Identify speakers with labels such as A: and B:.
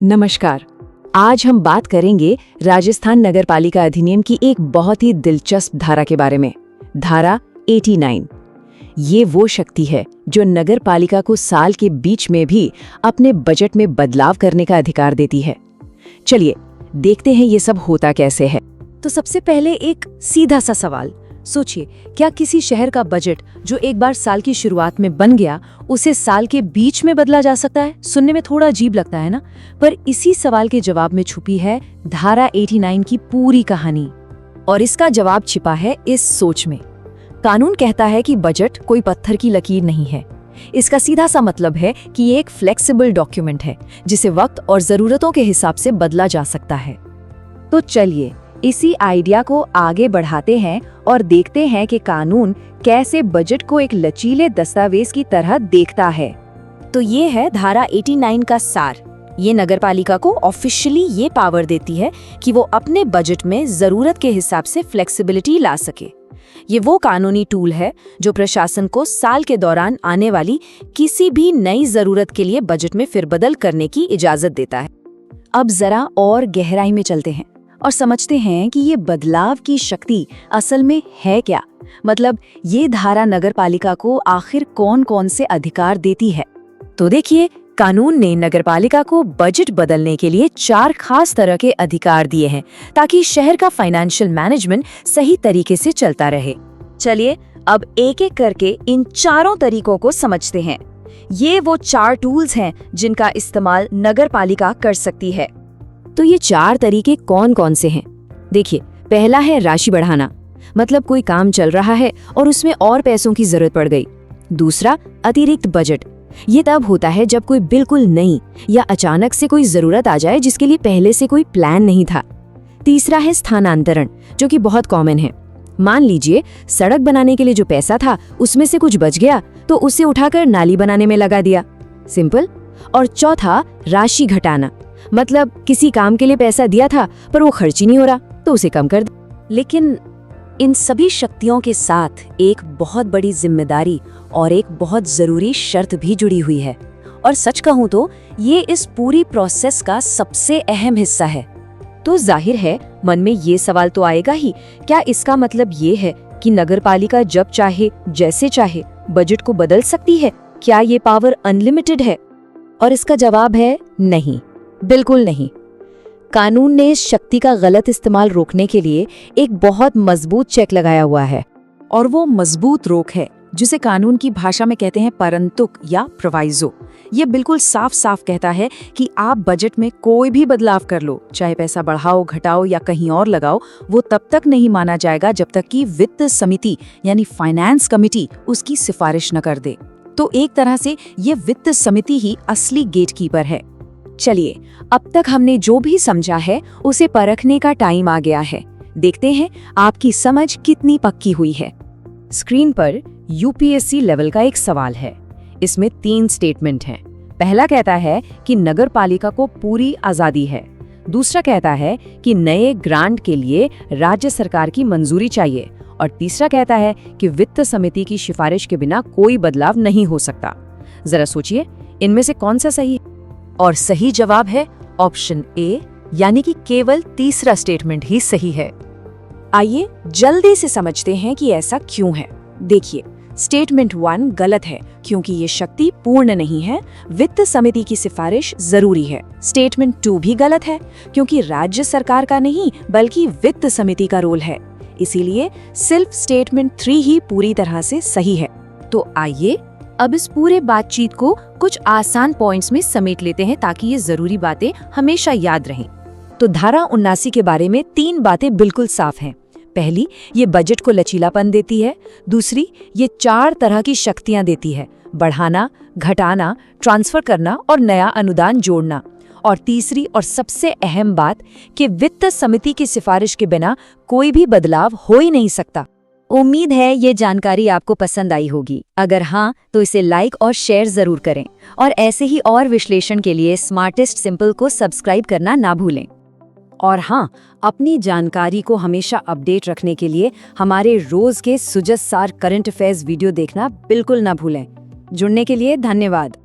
A: नमस्कार। आज हम बात करेंगे राजस्थान नगरपालिका अधिनियम की एक बहुत ही दिलचस्प धारा के बारे में। धारा 89। ये वो शक्ति है जो नगरपालिका को साल के बीच में भी अपने बजट में बदलाव करने का अधिकार देती है। चलिए देखते हैं ये सब होता कैसे है।
B: तो सबसे पहले एक सीधा सा सवाल सोचिए, क्या किसी शहर का बजट जो एक बार साल की शुरुआत में बन गया उसे साल के बीच में बदला जा सकता है? सुनने में थोड़ा अजीब लगता है ना, पर इसी सवाल के जवाब में छुपी है धारा 89 की पूरी कहानी। और इसका जवाब छिपा है इस सोच में। कानून कहता है कि बजट कोई पत्थर की लकीर नहीं है। इसका सीधा सा मतलब है कि ये एक फ्लेक्सिबल डॉक्यूमेंट है जिसे वक्त और जरूरतों के हिसाब से बदला जा सकता है। तो चलिए इसी आइडिया को आगे बढ़ाते हैं और देखते हैं कि कानून कैसे बजट को एक लचीले दस्तावेज की तरह देखता है। तो ये है धारा 89 का सार। ये नगरपालिका को ऑफिशियली ये पावर देती है कि वो अपने बजट में जरूरत के हिसाब से फ्लेक्सिबिलिटी ला सके। ये वो कानूनी टूल है जो प्रशासन को साल के दौरान आने वाली किसी भी नई जरूरत के लिए बजट में फेरबदल करने की इजाजत देता है। अब जरा और गहराई में चलते हैं और समझते हैं कि ये बदलाव की शक्ति असल में है क्या। मतलब ये धारा नगरपालिका को आखिर कौन कौन से अधिकार देती है। तो देखिए, कानून ने नगरपालिका को बजट बदलने के लिए 4 खास तरह के अधिकार दिए हैं ताकि शहर का फाइनेंशियल मैनेजमेंट सही तरीके से चलता रहे। चलिए अब एक एक करके इन चारों तरीकों को समझते हैं। ये वो 4 टूल्स हैं जिनका इस्तेमाल नगरपालिका कर सकती है।
A: तो ये 4 तरीके कौन कौन से हैं? देखिए, पहला है राशि बढ़ाना, मतलब कोई काम चल रहा है और उसमें और पैसों की जरूरत पड़ गई। दूसरा, अतिरिक्त बजट। ये तब होता है जब कोई बिल्कुल नई या अचानक से कोई जरूरत आ जाए जिसके लिए पहले से कोई प्लान नहीं था। तीसरा है स्थानांतरण, जो कि बहुत कॉमन है। मान लीजिए सड़क बनाने के लिए जो पैसा था उसमें से कुछ बच गया तो उसे उठाकर नाली बनाने में लगा दिया। सिंपल। और चौथा, राशि घटाना, मतलब किसी काम के लिए पैसा दिया था पर वो खर्च ही नहीं हो रहा तो उसे कम कर दे।
B: लेकिन इन सभी शक्तियों के साथ एक बहुत बड़ी जिम्मेदारी और एक बहुत जरूरी शर्त भी जुड़ी हुई है। और सच कहूं तो ये इस पूरी प्रोसेस का सबसे अहम हिस्सा है। तो जाहिर है मन में ये सवाल तो आएगा ही, क्या इसका मतलब ये है कि नगरपालिका जब चाहे जैसे चाहे बजट को बदल सकती है? क्या ये पावर अनलिमिटेड है? और इसका जवाब है नहीं, बिल्कुल नहीं। कानून ने इस शक्ति का गलत इस्तेमाल रोकने के लिए एक बहुत मजबूत चेक लगाया हुआ है।
C: और वो मजबूत रोक है जिसे कानून की भाषा में कहते हैं परंतुक या प्रोवाइजो। ये बिल्कुल साफ साफ कहता है कि आप बजट में कोई भी बदलाव कर लो, चाहे पैसा बढ़ाओ, घटाओ या कहीं और लगाओ, वो तब तक नहीं माना जाएगा जब तक कि वित्त समिति यानी फाइनेंस कमिटी उसकी सिफारिश न कर दे। तो एक तरह से ये वित्त समिति ही असली गेटकीपर है।
B: चलिए अब तक हमने जो भी समझा है उसे परखने का टाइम आ गया है। देखते हैं आपकी समझ कितनी पक्की हुई है। स्क्रीन पर यूपीएससी लेवल का एक सवाल है। इसमें 3 स्टेटमेंट हैं। पहला कहता है कि नगरपालिका को पूरी आजादी है। दूसरा कहता है कि नए ग्रांट के लिए राज्य सरकार की मंजूरी चाहिए। और तीसरा कहता है कि वित्त समिति की सिफारिश के बिना कोई बदलाव नहीं हो सकता। जरा सोचिए इनमें से कौन सा सही है? और सही जवाब है ऑप्शन ए, यानी कि केवल तीसरा स्टेटमेंट ही सही है। आइए जल्दी से समझते हैं कि ऐसा क्यों है। देखिए, स्टेटमेंट 1 गलत है क्योंकि ये शक्ति पूर्ण नहीं है, वित्त समिति की सिफारिश जरूरी है। स्टेटमेंट 2 भी गलत है क्योंकि राज्य सरकार का नहीं बल्कि वित्त समिति का रोल है। इसीलिए सिर्फ स्टेटमेंट 3 ही पूरी तरह से सही है। तो आइए अब इस पूरे बातचीत को कुछ आसान पॉइंट्स में समेट लेते हैं ताकि ये जरूरी बातें हमेशा याद रहें। तो धारा 79 के बारे में 3 बातें बिल्कुल साफ हैं। पहली, ये बजट को लचीलापन देती है। दूसरी, ये 4 तरह की शक्तियां देती है, बढ़ाना, घटाना, ट्रांसफर करना और नया अनुदान जोड़ना। और तीसरी और सबसे अहम बात कि वित्त समिति की सिफारिश के बिना कोई भी बदलाव हो ही नहीं सकता। उम्मीद है ये जानकारी आपको पसंद आई होगी। अगर हाँ तो इसे लाइक और शेयर जरूर करें और ऐसे ही और विश्लेषण के लिए स्मार्टेस्ट सिंपल को सब्सक्राइब करना ना भूलें। और हाँ, अपनी जानकारी को हमेशा अपडेट रखने के लिए हमारे रोज के सुजस सार करंट अफेयर्स वीडियो देखना बिल्कुल ना भूलें। जुड़ने के लिए धन्यवाद।